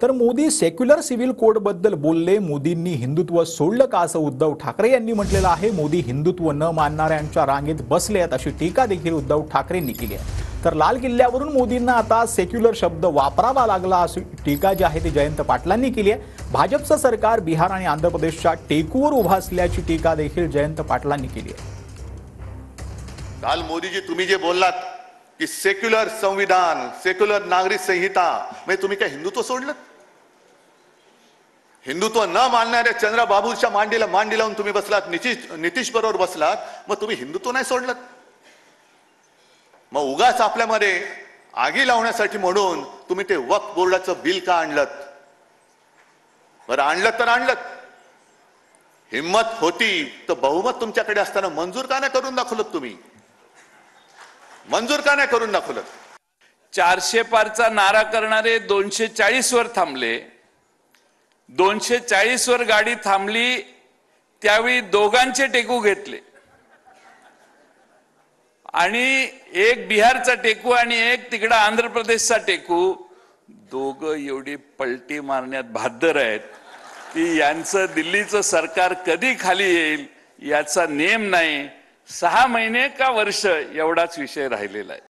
तर Modi secular civil code बद्दल बोलले. मोदींनी हिंदुत्व सोडलं का असं उद्धव ठाकरे यांनी म्हटलेलं आहे. मोदी हिंदुत्व न मानणाऱ्यांच्या रांगेत बसले आहेत अशी टीका देखील उद्धव ठाकरेंनी केली आहे. तर लाल किल्ल्यावरून मोदींना आता सेक्युलर शब्द वापरावा लागला अशी टीका जी आहे ती जयंत पाटलांनी केली आहे. भाजपचं सरकार बिहार आणि आंध्र प्रदेशच्या टेकूवर उभा असल्याची टीका देखील जयंत पाटलांनी केली आहे. काल मोदीजी तुम्ही जे बोललात की सेक्युलर संविधान, सेक्युलर नागरिक संहिता, म्हणजे तुम्ही काय हिंदुत्व सोडलं? हिंदुत्व न मानणाऱ्या चंद्रबाबूच्या मांडीला मांडी लावून तुम्ही बसलात, नितीश बरोबर बसलात, मग तुम्ही हिंदुत्व नाही सोडलं? मग उगाच आपल्यामध्ये आगी लावण्यासाठी म्हणून तुम्ही ते वक्फ बोर्डाचं बिल का आणलं? बरं आणलं तर आणलं, हिम्मत होती तर बहुमत तुमच्याकडे असताना मंजूर का नाही करून दाखवलं? तुम्ही मंजूर का नाही करून दाखवलं? 400 पारचा नारा करणारे 240 वर थांबले. 240 वर गाडी थांबली त्यावेळी दोघांचे टेकू घेतले आणि एक बिहारचा टेकू आणि एक तिकडे आंध्र प्रदेशचा टेकू, दोघं एवढी पलटी मारण्यात भाद्दर आहेत की यांचं दिल्लीचं सरकार कधी खाली येईल याचा नेम नाही. 6 महिने का वर्ष एवढाच विषय राहिलेला आहे.